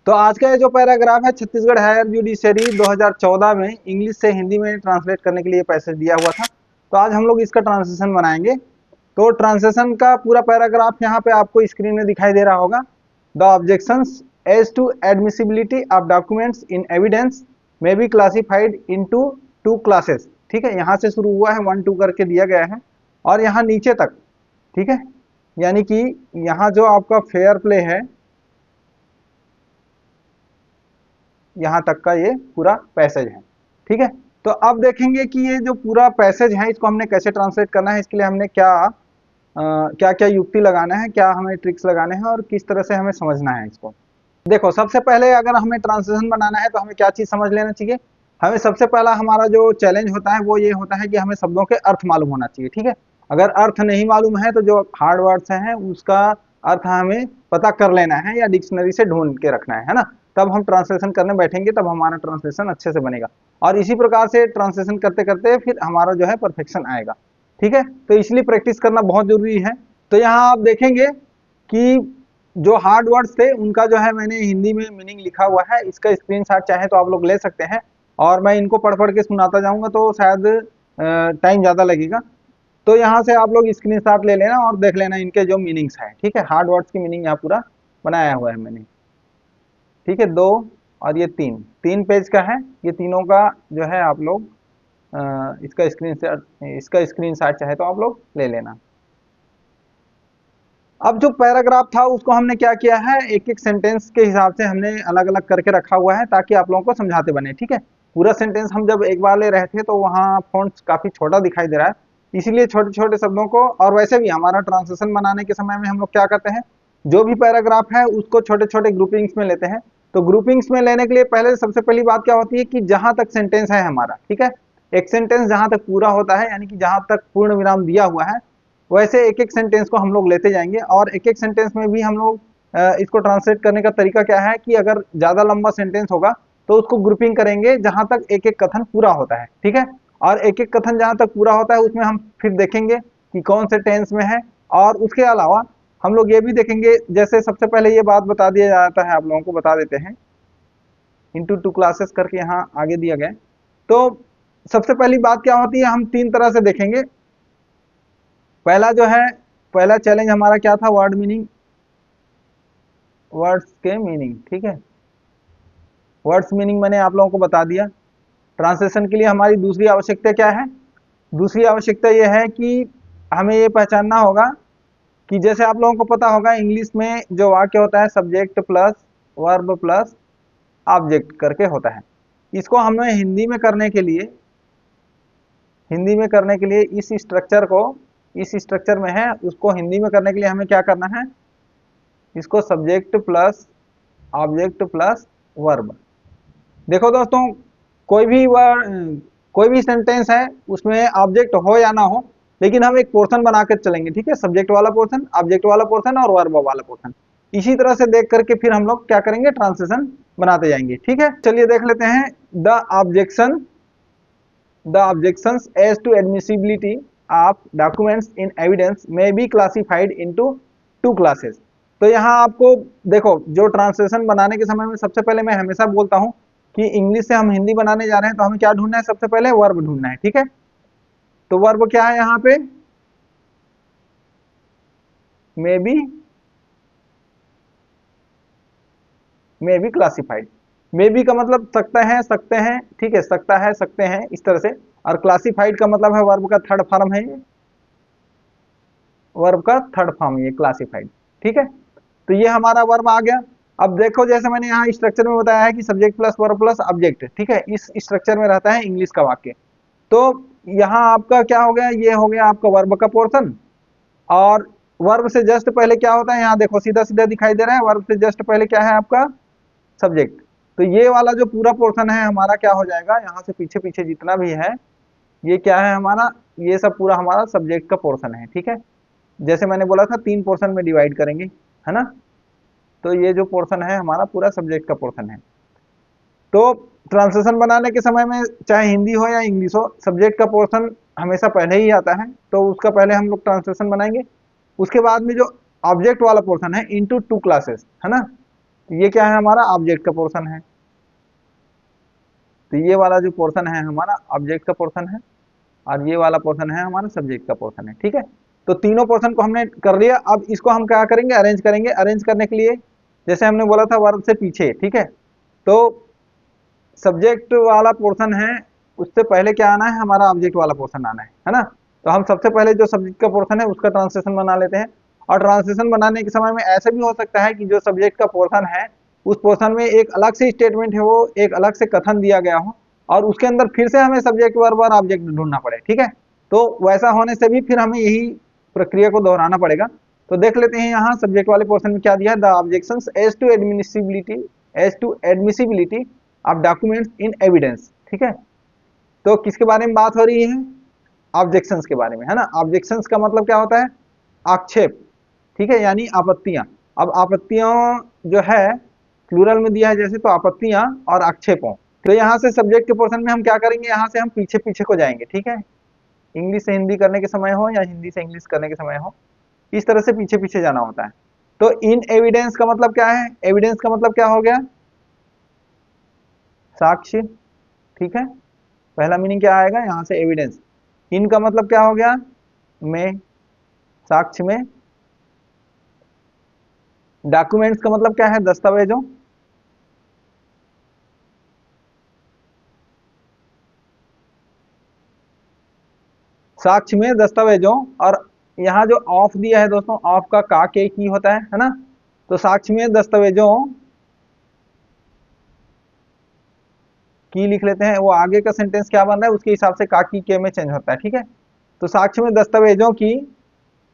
तो आज का ये जो पैराग्राफ है छत्तीसगढ़ हायर जुडिशरी 2014 में इंग्लिश से हिंदी में ट्रांसलेट करने के लिए पैसेज दिया हुआ था। तो आज हम लोग इसका ट्रांसलेशन बनाएंगे। तो ट्रांसलेशन का पूरा पैराग्राफ यहाँ पे आपको स्क्रीन में दिखाई दे रहा होगा। The objections as to admissibility of documents in evidence में be classified into two classes. ठीक है, यहाँ से शुरू हुआ है 1 2 करके दिया गया है और यहाँ नीचे तक। ठीक है, यानी कि यहाँ जो आपका फेयर प्ले है यहाँ तक का ये पूरा पैसेज है। ठीक है, तो अब देखेंगे कि ये जो पूरा पैसेज है इसको हमने कैसे ट्रांसलेट करना है, इसके लिए हमने क्या क्या युक्ति लगाना है, क्या हमें ट्रिक्स लगाने हैं और किस तरह से हमें समझना है इसको। देखो, सबसे पहले अगर हमें ट्रांसलेशन बनाना है तो हमें क्या चीज समझ लेना चाहिए। हमें सबसे पहला हमारा जो चैलेंज होता है वो ये होता है कि हमें शब्दों के अर्थ मालूम होना चाहिए। ठीक है, अगर अर्थ नहीं मालूम है तो जो हार्ड वर्ड्स हैं उसका अर्थ हमें पता कर लेना है या डिक्शनरी से ढूंढ के रखना है ना। तब हम ट्रांसलेशन करने बैठेंगे तब हमारा ट्रांसलेशन अच्छे से बनेगा और इसी प्रकार से ट्रांसलेशन करते करते फिर हमारा जो है परफेक्शन आएगा। ठीक है, तो इसलिए प्रैक्टिस करना बहुत जरूरी है। तो यहाँ आप देखेंगे कि जो हार्ड वर्ड्स थे उनका जो है मैंने हिंदी में मीनिंग लिखा हुआ है। इसका स्क्रीनशॉट चाहे तो आप लोग ले सकते हैं और मैं इनको पढ़ पढ़ के सुनाता जाऊंगा तो शायद टाइम ज़्यादा लगेगा। तो यहाँ से आप लोग स्क्रीनशॉट ले लेना और देख लेना इनके जो मीनिंग्स हैं। ठीक है, हार्ड वर्ड्स की मीनिंग यहाँ पूरा बनाया हुआ है मैंने। ठीक है, 2 और ये 3 पेज का है। ये तीनों का जो है आप लोग इसका स्क्रीनशॉट चाहे तो आप लोग ले लेना। अब जो पैराग्राफ था उसको हमने क्या किया है, एक एक सेंटेंस के हिसाब से हमने अलग अलग करके रखा हुआ है ताकि आप लोगों को समझाते बने। ठीक है, पूरा सेंटेंस हम जब एक बार ले रहे थे तो वहाँ फॉन्ट्स काफी छोटा दिखाई दे रहा है, इसीलिए छोटे छोटे शब्दों को, और वैसे भी हमारा ट्रांसलेशन बनाने के समय में हम लोग क्या करते हैं, जो भी पैराग्राफ है उसको छोटे छोटे ग्रुपिंग्स में लेते हैं। तो ग्रुपिंग्स में लेने के लिए पहले सबसे पहली बात क्या होती है कि जहां तक सेंटेंस है हमारा, ठीक है, एक सेंटेंस जहां तक पूरा होता है यानी कि जहां तक पूर्ण विराम दिया हुआ है वैसे एक एक सेंटेंस को हम लोग लेते जाएंगे। और एक एक सेंटेंस में भी हम लोग इसको ट्रांसलेट करने का तरीका क्या है कि अगर ज्यादा लंबा सेंटेंस होगा तो उसको ग्रुपिंग करेंगे जहां तक एक एक कथन पूरा होता है। ठीक है, और एक एक कथन जहां तक पूरा होता है उसमें हम फिर देखेंगे कि कौन से टेंस में है। और उसके अलावा हम लोग ये भी देखेंगे, जैसे सबसे पहले ये बात बता दिया जाता है, आप लोगों को बता देते हैं इनटू टू क्लासेस करके यहाँ आगे दिया गया। तो सबसे पहली बात क्या होती है, हम 3 तरह से देखेंगे। पहला जो है, पहला चैलेंज हमारा क्या था, वर्ड मीनिंग, वर्ड्स के मीनिंग। ठीक है, वर्ड्स मीनिंग मैंने आप लोगों को बता दिया। ट्रांसलेशन के लिए हमारी दूसरी आवश्यकता क्या है, दूसरी आवश्यकता यह है कि हमें ये पहचानना होगा कि जैसे आप लोगों को पता होगा इंग्लिश में जो वाक्य होता है subject plus verb plus object करके होता है। इसको हमें हिंदी में करने के लिए, हिंदी में करने के लिए इस स्ट्रक्चर को, इस स्ट्रक्चर में है उसको हिंदी में करने के लिए हमें क्या करना है, इसको subject plus object plus verb. देखो दोस्तों, कोई भी सेंटेंस है उसमें ऑब्जेक्ट हो या ना हो, लेकिन हम एक पोर्शन बनाकर चलेंगे। ठीक है, सब्जेक्ट वाला पोर्शन, ऑब्जेक्ट वाला पोर्शन और वर्ब वाला पोर्शन। इसी तरह से देख करके फिर हम लोग क्या करेंगे, ट्रांसलेशन बनाते जाएंगे। ठीक है, चलिए देख लेते हैं। The objections as to admissibility of documents in evidence में बी क्लासिफाइड इनटू 2 क्लासेस। तो यहाँ आपको देखो, जो ट्रांसलेशन बनाने के समय में सबसे पहले मैं हमेशा बोलता हूँ कि इंग्लिश से हम हिंदी बनाने जा रहे हैं तो हमें क्या ढूंढना है, सबसे पहले वर्ब ढूंढना है। ठीक है, तो वर्ब क्या है यहाँ पे, may be classified. May be का मतलब सकता है, सकते हैं। ठीक है, सकता है, सकते हैं, इस तरह से। और क्लासिफाइड का मतलब है वर्ब का थर्ड फॉर्म है, वर्ब का थर्ड फॉर्म ये क्लासिफाइड। ठीक है, तो ये हमारा वर्ब आ गया। अब देखो, जैसे मैंने यहाँ स्ट्रक्चर में बताया है कि subject plus verb plus object. ठीक है, इस स्ट्रक्चर में रहता है इंग्लिश का वाक्य। तो यहाँ आपका क्या हो गया, ये हो गया आपका वर्ब का पोर्शन। और वर्ब से जस्ट पहले क्या होता है, यहाँ देखो सीधा सीधा दिखाई दे रहा है, वर्ब से जस्ट पहले क्या है आपका, सब्जेक्ट। तो ये वाला जो पूरा पोर्शन है हमारा क्या हो जाएगा, यहाँ से पीछे पीछे जितना भी है ये क्या है हमारा, ये सब पूरा हमारा सब्जेक्ट का पोर्शन है। ठीक है, जैसे मैंने बोला था 3 पोर्शन में डिवाइड करेंगे, है ना। तो ये जो पोर्शन है हमारा पूरा सब्जेक्ट का पोर्शन है। तो ट्रांसलेशन बनाने के समय में चाहे हिंदी हो या इंग्लिश हो, सब्जेक्ट का पोर्शन हमेशा पहले ही आता है, तो उसका पहले हम लोग ट्रांसलेशन बनाएंगे। उसके बाद में जो ऑब्जेक्ट वाला पोर्शन है इनटू 2 क्लासेस, है ना। तो ये क्या है, हमारा ऑब्जेक्ट का पोर्शन है। तो ये वाला जो पोर्शन है हमारा ऑब्जेक्ट का पोर्शन है, और ये वाला पोर्शन है हमारा सब्जेक्ट का पोर्शन है। ठीक है, तो तीनों पोर्शन को हमने कर लिया। अब इसको हम क्या करेंगे, अरेंज करेंगे। अरेंज करने के लिए जैसे हमने बोला था वर्ब से पीछे, ठीक है, तो सब्जेक्ट वाला पोर्शन है, उससे पहले क्या आना है, हमारा ऑब्जेक्ट वाला पोर्शन आना है ना। तो हम सबसे पहले जो सब्जेक्ट का पोर्शन है उसका ट्रांसलेशन बना लेते हैं। और ट्रांसलेशन बनाने के समय में ऐसा भी हो सकता है कि जो सब्जेक्ट का पोर्शन है उस पोर्शन में एक अलग से स्टेटमेंट है, वो एक अलग से कथन दिया गया हो, और उसके अंदर फिर से हमें सब्जेक्ट वर्ब और ऑब्जेक्ट ढूंढना पड़े। ठीक है, तो वैसा होने से भी फिर हमें यही प्रक्रिया को दोहराना पड़ेगा। तो देख लेते हैं यहाँ सब्जेक्ट वाले पोर्शन में क्या दिया है, the objections as to admissibility of documents in evidence. ठीक है, तो किसके बारे में बात हो रही है, ऑब्जेक्शंस के बारे में, है ना। ऑब्जेक्शंस का मतलब क्या होता है, आक्षेप। ठीक है, यानी आपत्तियां। अब आपत्तियां जो है प्लूरल में दिया है जैसे, तो आपत्तियां और आक्षेपों। तो यहाँ से सब्जेक्ट के पोर्शन में हम क्या करेंगे, यहाँ से हम पीछे पीछे को जाएंगे। ठीक है, इंग्लिश से हिंदी करने के समय हो या हिंदी से इंग्लिश करने के समय हो, इस तरह से पीछे पीछे जाना होता है। तो इन एविडेंस का मतलब क्या है, एविडेंस का मतलब क्या हो गया, साक्ष्य। ठीक है, पहला मीनिंग क्या आएगा यहाँ से, एविडेंस। इन का मतलब क्या हो गया, में, साक्ष्य में। डॉक्यूमेंट्स का मतलब क्या है, दस्तावेजों। साक्ष्य में दस्तावेजों। और यहाँ जो ऑफ दिया है दोस्तों, ऑफ का के की होता है ना। तो साक्ष्य में दस्तावेजों की लिख लेते हैं, वो आगे का सेंटेंस क्या बन रहा है उसके हिसाब से का की के में चेंज होता है। ठीक है, तो साक्ष्य में दस्तावेजों की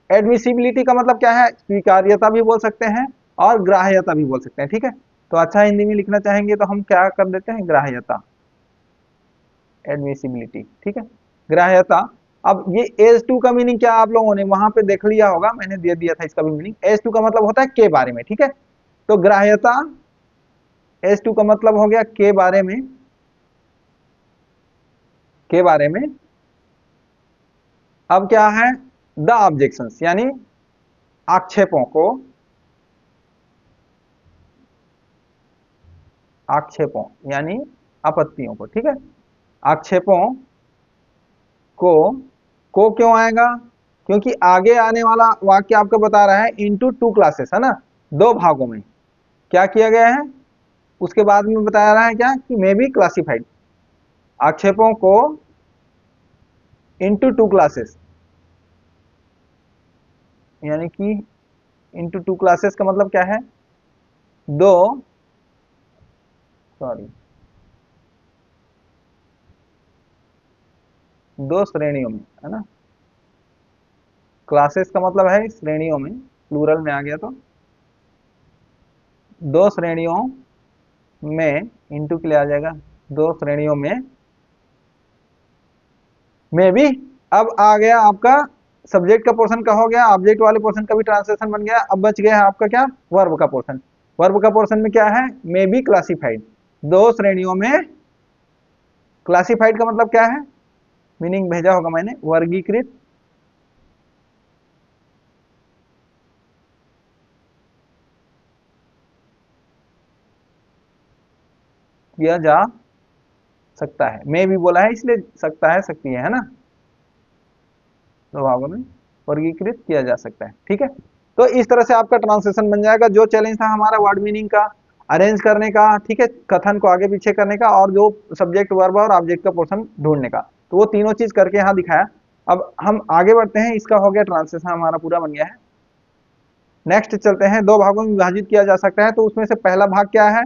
एडमिसिबिलिटी का मतलब क्या है, स्वीकार्यता भी बोल सकते हैं और ग्राह्यता भी बोल सकते हैं। ठीक है, तो अच्छा हिंदी में लिखना चाहेंगे तो हम क्या कर देते हैं, ग्राह्यता, एडमिसिबिलिटी। ठीक है, ग्राह्यता। अब ये एज टू का मीनिंग क्या आप लोगों ने वहां पे देख लिया होगा, मैंने दे दिया था इसका भी मीनिंग। एज टू का मतलब होता है के बारे में। ठीक है, तो ग्राह्यता एज टू का मतलब हो गया के बारे में, के बारे में। अब क्या है, द ऑब्जेक्शंस यानी आक्षेपों को, आक्षेपों यानी आपत्तियों को। ठीक है, आक्षेपों को, क्यों आएगा, क्योंकि आगे आने वाला वाक्य आपको बता रहा है इनटू टू क्लासेस, है ना, दो भागों में क्या किया गया है। उसके बाद में बता रहा है क्या, कि मे बी क्लासिफाइड, आक्षेपों को इनटू टू क्लासेस, यानी कि इनटू टू क्लासेस का मतलब क्या है, दो, सॉरी, दो श्रेणियों में, है ना। क्लासेस का मतलब है श्रेणियों में, प्लूरल में आ गया तो दो श्रेणियों में, इनटू के लिए आ जाएगा, दो श्रेणियों में भी। अब आ गया आपका सब्जेक्ट का पोर्शन का हो गया, ऑब्जेक्ट वाले पोर्शन का भी ट्रांसलेशन बन गया। अब बच गया है आपका क्या, वर्ब का पोर्शन। वर्ब का पोर्शन में क्या है, मे बी क्लासिफाइड, दो श्रेणियों में। क्लासिफाइड का मतलब क्या है, मीनिंग भेजा होगा मैंने, वर्गीकृत किया जा सकता है। मे भी बोला है इसलिए सकता है, सकती है ना, दो भागों में वर्गीकृत किया जा सकता है। ठीक है, तो इस तरह से आपका ट्रांसलेशन बन जाएगा। जो चैलेंज था हमारा वर्ड मीनिंग का अरेंज करने का, ठीक है, कथन को आगे पीछे करने का, और जो सब्जेक्ट वर्ब और ऑब्जेक्ट का पोर्शन ढूंढने का, तो वो तीनों चीज करके यहाँ दिखाया। अब हम आगे बढ़ते हैं, इसका हो गया ट्रांसलेशन हमारा पूरा बन गया है। नेक्स्ट चलते हैं, दो भागों में विभाजित किया जा सकता है, तो उसमें से पहला भाग क्या है,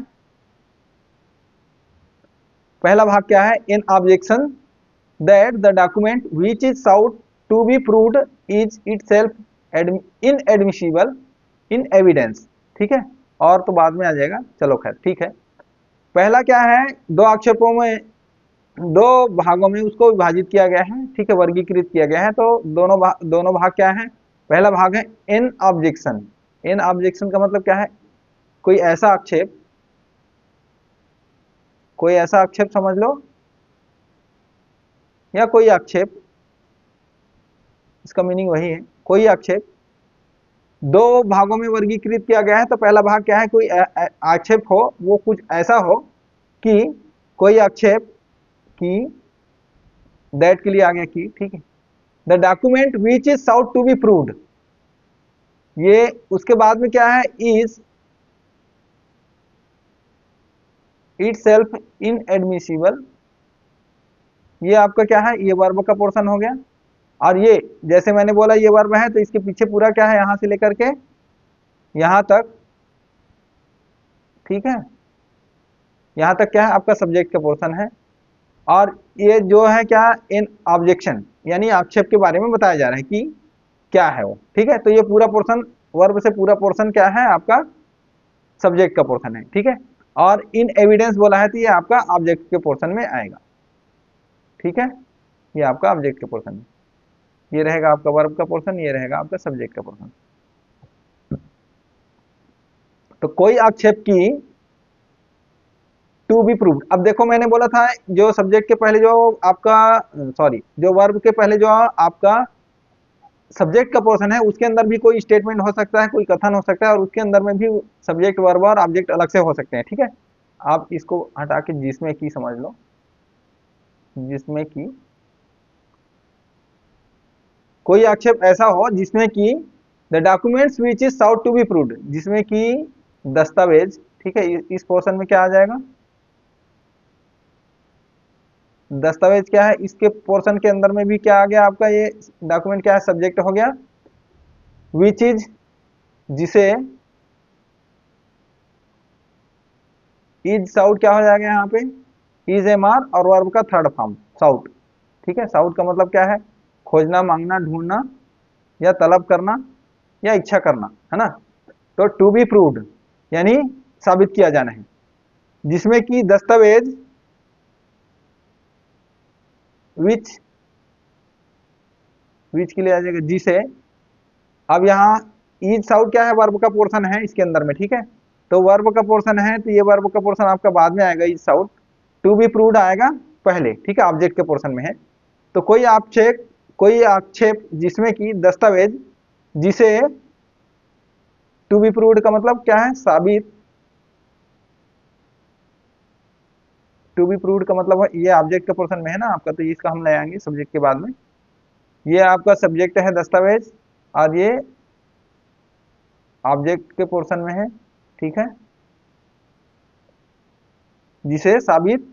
पहला भाग क्या है, in objection that the document which is sought to be proved is itself inadmissible in evidence. ठीक है, और तो बाद में आ जाएगा, चलो खैर ठीक है। पहला क्या है, दो आक्षेपों में, दो भागों में उसको विभाजित किया गया है। ठीक है, वर्गीकृत किया गया है। तो दोनों भाग क्या है, पहला भाग है इन ऑब्जेक्शन। इन ऑब्जेक्शन का मतलब क्या है, कोई ऐसा आक्षेप, कोई ऐसा आक्षेप समझ लो, या कोई आक्षेप, इसका मीनिंग वही है, कोई आक्षेप दो भागों में वर्गीकृत किया गया है। तो पहला भाग क्या है, कोई आक्षेप हो, वो कुछ ऐसा हो कि कोई आक्षेप की, दैट के लिए आ गया की, ठीक है। The document which is sought to be proved, ये उसके बाद में क्या है, इज इट सेल्फ इनएडमिसिबल, ये आपका क्या है, ये वर्ब का पोर्शन हो गया। और ये जैसे मैंने बोला ये वर्ब है, तो इसके पीछे पूरा क्या है, यहां से लेकर के यहां तक, ठीक है, यहां तक क्या है आपका सब्जेक्ट का पोर्शन है। और ये जो है क्या, इन ऑब्जेक्शन यानी आक्षेप के बारे में बताया जा रहा है कि क्या है वो, ठीक है। तो ये पूरा पोर्शन, वर्ब से पूरा पोर्शन क्या है आपका सब्जेक्ट का पोर्शन है, ठीक है। और इन एविडेंस बोला है तो ये आपका ऑब्जेक्ट के पोर्शन में आएगा, ठीक है। ये आपका ऑब्जेक्ट के पोर्शन में, ये रहेगा आपका वर्ब का पोर्शन, ये रहेगा आपका सब्जेक्ट का पोर्शन। तो कोई आक्षेप की टू बी प्रूव्ड, अब देखो मैंने बोला था जो सब्जेक्ट के पहले जो आपका, सॉरी, जो वर्ब के पहले जो आपका सब्जेक्ट का पोर्शन है उसके अंदर भी कोई स्टेटमेंट हो सकता है, कोई कथन हो सकता है, और उसके अंदर में भी सब्जेक्ट वर्ब और ऑब्जेक्ट अलग से हो सकते हैं, ठीक है। आप इसको हटा के जिसमें की समझ लो, जिसमें की कोई आक्षेप ऐसा हो जिसमें कि the documents which is sought to be proved, जिसमें कि दस्तावेज, ठीक है, इस पोर्शन में क्या आ जाएगा, दस्तावेज क्या है, इसके पोर्शन के अंदर में भी क्या आ गया आपका, ये डॉक्यूमेंट क्या है, सब्जेक्ट हो गया। विच इज, जिसे, इज साउट क्या हो जाएगा यहाँ पे, इज एम आर और वर्ब का थर्ड फॉर्म साउट, ठीक है। साउट का मतलब क्या है, खोजना, मांगना, ढूंढना, या तलब करना, या इच्छा करना, है ना। तो टू बी प्रूव्ड यानी साबित किया जाना है, जिसमें कि दस्तावेज, विच, विच के लिए आ जाएगा जिसे। अब यहाँ इज साउट क्या है, वर्ब का पोर्शन है इसके अंदर में, ठीक है। तो वर्ब का पोर्शन है तो ये वर्ब का पोर्शन आपका बाद में आएगा, is sought. To be proved आएगा पहले, ठीक है, ऑब्जेक्ट के पोर्शन में है। तो कोई आक्षेप जिसमें कि दस्तावेज, जिसे, टू बी प्रूव्ड का मतलब क्या है, साबित, टू बी प्रूव्ड का मतलब ये ऑब्जेक्ट के पोर्शन में है ना आपका, तो इसका हम ले आएंगे सब्जेक्ट के बाद में। ये आपका सब्जेक्ट है दस्तावेज, और ये ऑब्जेक्ट के पोर्शन में है, ठीक है, जिसे साबित,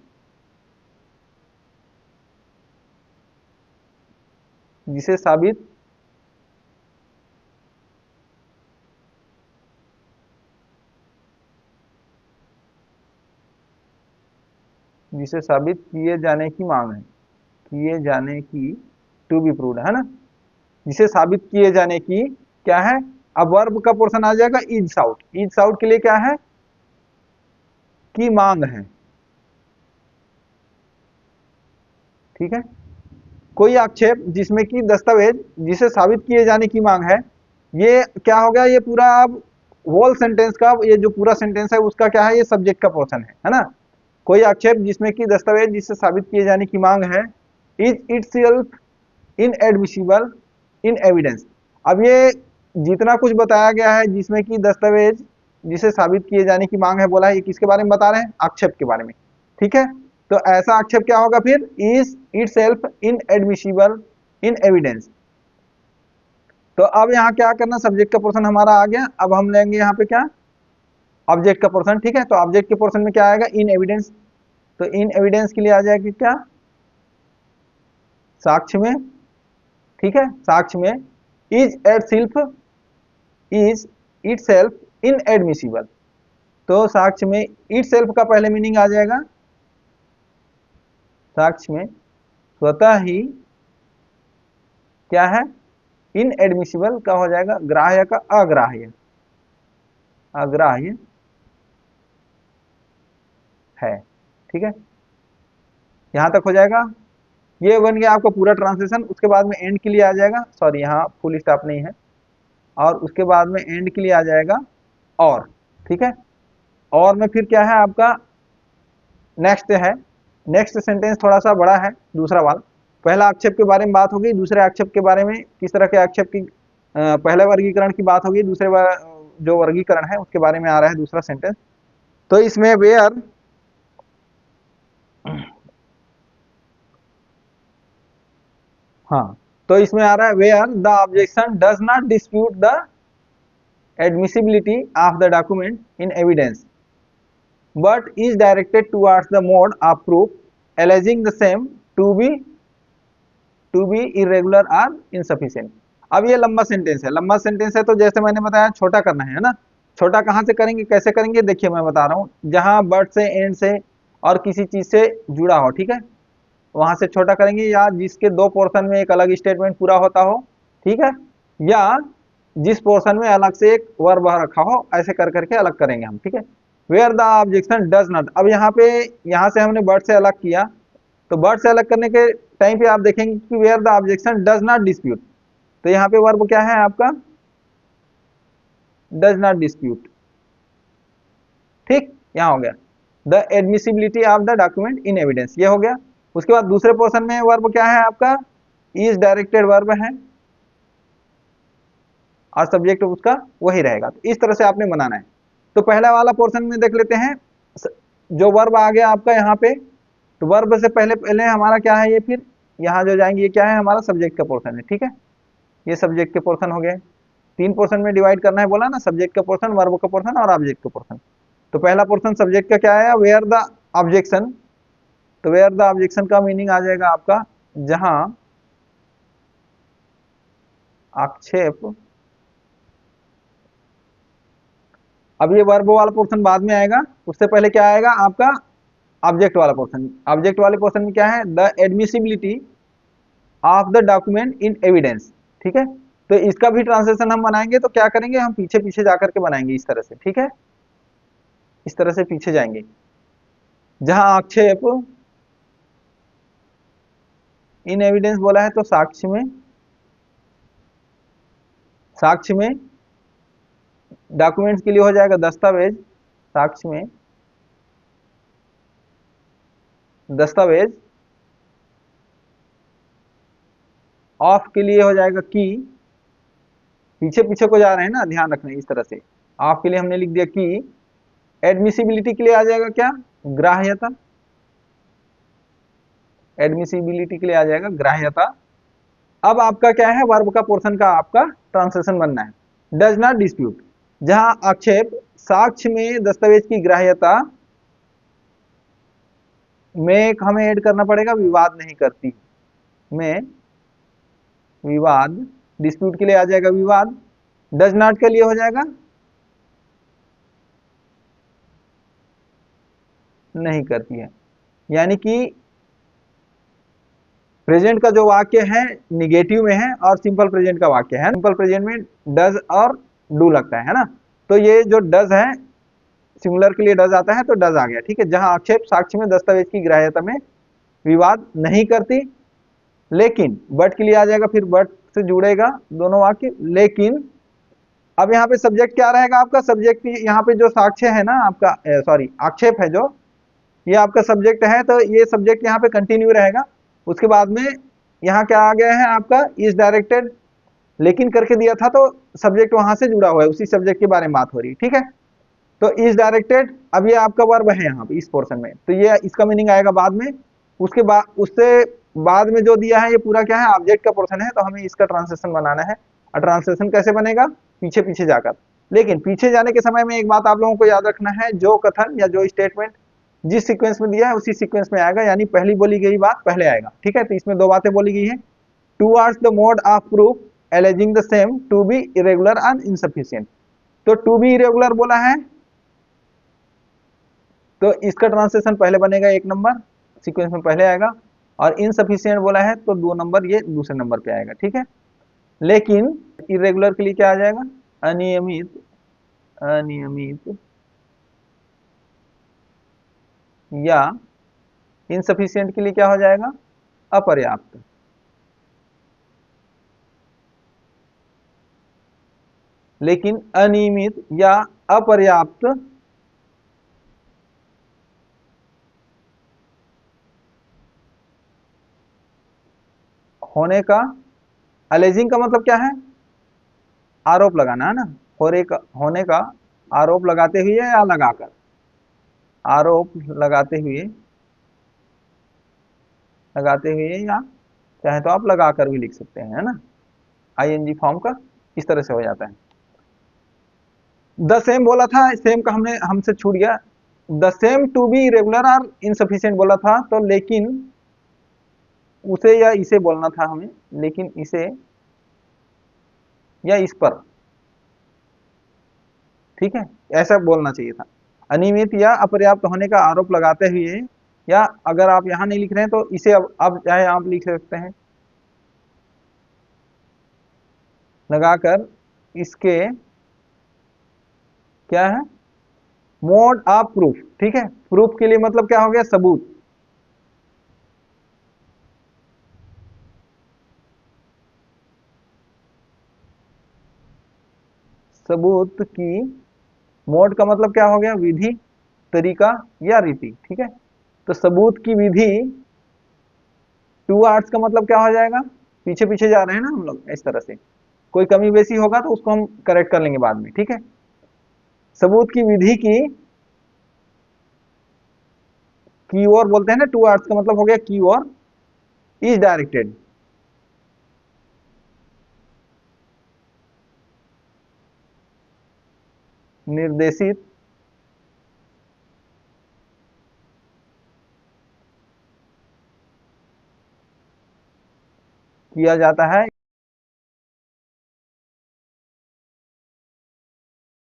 जिसे साबित जिसे साबित किए जाने की मांग है, किए जाने की, टू बी प्रूव्ड है ना, जिसे साबित किए जाने की क्या है। अब वर्ब का पोर्शन आ जाएगा इज साउट, इज साउट के लिए क्या है, की मांग है, ठीक है। कोई आक्षेप जिसमें कि दस्तावेज जिसे साबित किए जाने की मांग है, ये क्या हो गया, ये पूरा अब होल सेंटेंस का, ये जो पूरा सेंटेंस है उसका क्या है, ये सब्जेक्ट का पोर्शन है ना। कोई आक्षेप जिसमें कि दस्तावेज जिससे साबित किए जाने की मांग है, is it self inadmissible in evidence. अब ये जितना कुछ बताया गया है जिसमें कि दस्तावेज जिसे साबित किए जाने की मांग है बोला है, ये किसके बारे में बता रहे हैं, आक्षेप के बारे में, ठीक है। तो ऐसा आक्षेप क्या होगा फिर, is it self inadmissible in evidence. तो अब यहाँ क्या करना, सब्जेक्ट का पोर्शन हमारा आ गया, अब हम लेंगे यहाँ पे क्या, ऑब्जेक्ट का पोर्शन, ठीक है। तो ऑब्जेक्ट के पोर्शन में क्या आएगा, इन एविडेंस। तो इन एविडेंस के लिए आ जाएगी क्या, साक्ष्य में, ठीक है, साक्ष्य में, इज इट सेल्फ इनएडमिसिबल। तो साक्ष्य में इट सेल्फ का पहले मीनिंग आ जाएगा, साक्ष्य में स्वतः ही क्या है, इनएडमिसिबल का हो जाएगा ग्राह्य का अग्राह्य, अग्राह्य है, ठीक है। यहां तक हो जाएगा, ये बन गया आपका पूरा ट्रांसलेशन। उसके बाद में एंड के लिए आ जाएगा, सॉरी यहाँ फुल स्टॉप नहीं है, और उसके बाद में एंड के लिए आ जाएगा और, ठीक है। और में फिर क्या है आपका नेक्स्ट है, नेक्स्ट सेंटेंस थोड़ा सा बड़ा है, दूसरा वाला। पहला आक्षेप के बारे में बात होगी, दूसरे आक्षेप के बारे में किस तरह के आक्षेप की पहले वर्गीकरण की बात होगी, दूसरे जो वर्गीकरण है उसके बारे में आ रहा है दूसरा सेंटेंस। तो इसमें वेयर हाँ, तो इसमें आ रहा है where the objection does not dispute the admissibility of the document in evidence but is directed towards the mode of proof alleging the same to be irregular or insufficient। अब ये लंबा सेंटेंस है, लंबा सेंटेंस है तो जैसे मैंने बताया छोटा करना है ना। छोटा कहाँ से करेंगे, कैसे करेंगे, देखिए मैं बता रहा हूँ। जहां बर्ड से, एंड से और किसी चीज से जुड़ा हो, ठीक है, वहां से छोटा करेंगे, या जिसके दो पोर्शन में एक अलग स्टेटमेंट पूरा होता हो, ठीक है, या जिस पोर्शन में अलग से एक वर्ब रखा हो, ऐसे कर करके अलग करेंगे हम, ठीक है। Where the objection does not, अब यहाँ पे, यहाँ से हमने बर्ड से अलग किया, तो बर्ड से अलग करने के टाइम पे आप देखेंगे कि where the objection does not dispute, तो यहाँ पे वर्ब क्या है आपका, डज नॉट डिस्प्यूट, ठीक, यहाँ हो गया the admissibility of the document in evidence, ये हो गया। उसके बाद दूसरे पोर्शन में वर्ब क्या है आपका, इज डायरेक्टेड वर्ब है और सब्जेक्ट उसका वही रहेगा। तो इस तरह से आपने बनाना है। तो पहला वाला पोर्शन में देख लेते हैं, जो वर्ब आ गया आपका यहाँ पे, तो वर्ब से पहले पहले हमारा क्या है, ये फिर यहाँ जो जाएंगे, ये क्या है हमारा सब्जेक्ट का पोर्शन है, ठीक है, ये सब्जेक्ट के पोर्शन हो गए। तीन पोर्शन में डिवाइड करना है बोला ना, सब्जेक्ट का पोर्शन, वर्ब का पोर्शन और ऑब्जेक्ट का पोर्शन। तो पहला पोर्शन सब्जेक्ट का क्या आया, वेयर द ऑब्जेक्शन, तो वेयर द ऑब्जेक्शन का मीनिंग आ जाएगा आपका जहां आक्षेप, अब ये वर्ब वाला पोर्शन बाद में आएगा, उससे पहले क्या आएगा आपका ऑब्जेक्ट वाला पोर्शन। ऑब्जेक्ट वाले पोर्शन में क्या है, the admissibility of the document in evidence, ठीक है। तो इसका भी ट्रांसलेशन हम बनाएंगे, तो क्या करेंगे, हम पीछे पीछे जाकर के बनाएंगे इस तरह से, ठीक है, इस तरह से पीछे जाएंगे। जहां आक्षेप इन एविडेंस बोला है, तो साक्ष्य में, साक्ष्य में डॉक्यूमेंट्स के लिए हो जाएगा दस्तावेज, साक्ष्य में दस्तावेज, ऑफ के लिए हो जाएगा की, पीछे पीछे को जा रहे हैं ना, ध्यान रखना इस तरह से। ऑफ के लिए हमने लिख दिया की, एडमिसिबिलिटी के लिए आ जाएगा क्या, ग्राह्यता, एडमिसिबिलिटी के लिए आ जाएगा ग्राह्यता। अब आपका क्या है, वर्ब का पोर्शन का आपका ट्रांसलेशन बनना है, डज नॉट डिस्प्यूट, जहां आक्षेप साक्ष्य में दस्तावेज की ग्राह्यता में हमें ऐड करना पड़ेगा विवाद नहीं करती, में विवाद, डिस्प्यूट के लिए आ जाएगा विवाद, डज नॉट के लिए हो जाएगा नहीं करती है। यानी कि प्रेजेंट का जो वाक्य है निगेटिव में है और सिंपल प्रेजेंट का वाक्य है, सिंपल प्रेजेंट में डज और डू लगता है ना, तो ये जो डज है सिंगुलर के लिए डज आता है, तो डज आ गया, ठीक है। जहां आक्षेप साक्ष्य में दस्तावेज की ग्राह्यता में विवाद नहीं करती, लेकिन बट के लिए आ जाएगा, फिर बट से जुड़ेगा दोनों वाक्य, लेकिन अब यहाँ पे सब्जेक्ट क्या रहेगा आपका, सब्जेक्ट यहाँ पे जो साक्ष्य है ना आपका, सॉरी आक्षेप है जो, ये आपका सब्जेक्ट है, तो ये सब्जेक्ट यहाँ पे कंटिन्यू रहेगा। उसके बाद में यहाँ क्या आ गया है आपका, इज डायरेक्टेड, लेकिन करके दिया था तो सब्जेक्ट वहां से जुड़ा हुआ है, उसी सब्जेक्ट के बारे में बात हो रही है, ठीक है। तो इज डायरेक्टेड, अब ये आपका वर्ब है यहाँ पे इस पोर्शन में, तो ये इसका मीनिंग आएगा बाद में। उसके बाद, उससे बाद में जो दिया है ये पूरा क्या है, ऑब्जेक्ट का पोर्शन है, तो हमें इसका ट्रांसलेशन बनाना है। और ट्रांसलेशन कैसे बनेगा, पीछे पीछे जाकर। लेकिन पीछे जाने के समय में एक बात आप लोगों को याद रखना है, जो कथन या जो स्टेटमेंट जिस सीक्वेंस में दिया है उसी सीक्वेंस में आएगा, यानी पहली बोली गई बात पहले आएगा, ठीक है। तो इसमें दो बातें बोली गई है, towards the mode of proof alleging the same to be irregular and insufficient. तो टू बी इरेगुलर बोला है, तो इसका ट्रांसलेशन पहले बनेगा, एक नंबर सीक्वेंस में पहले आएगा, और इनसफिशिएंट बोला है तो दो नंबर ये दूसरे नंबर पे आएगा, ठीक है। लेकिन इरेगुलर के लिए क्या आ जाएगा, अनियमित, अनियमित, या इनसफिशिएंट के लिए क्या हो जाएगा, अपर्याप्त। लेकिन अनियमित या अपर्याप्त होने का, अलेजिंग का मतलब क्या है, आरोप लगाना है ना, होने का आरोप लगाते हुए या लगाकर, आरोप लगाते हुए या चाहे तो आप लगाकर भी लिख सकते हैं, है ना, आईएनजी फॉर्म का इस तरह से हो जाता है। द सेम बोला था, सेम का हमसे छूट गया, the same to be irregular और इनसफिशिएंट बोला था, तो लेकिन उसे या इसे बोलना था हमें, लेकिन इसे या इस पर, ठीक है, ऐसा बोलना चाहिए था। अनियमित या अपर्याप्त होने का आरोप लगाते हुए, या अगर आप यहां नहीं लिख रहे हैं तो इसे अब चाहे आप लिख सकते हैं, लगाकर इसके क्या है, मोड ऑफ प्रूफ, ठीक है, प्रूफ के लिए मतलब क्या हो गया, सबूत, सबूत की मोड का मतलब क्या हो गया, विधि, तरीका या रीति, ठीक है। तो सबूत की विधि, टू आर्ट्स का मतलब क्या हो जाएगा, पीछे पीछे जा रहे हैं ना हम लोग इस तरह से, कोई कमी बेसी होगा तो उसको हम करेक्ट कर लेंगे बाद में, ठीक है। सबूत की विधि की ओर बोलते हैं ना, टू आर्ट्स का मतलब हो गया की ओर, इज डायरेक्टेड, निर्देशित किया जाता है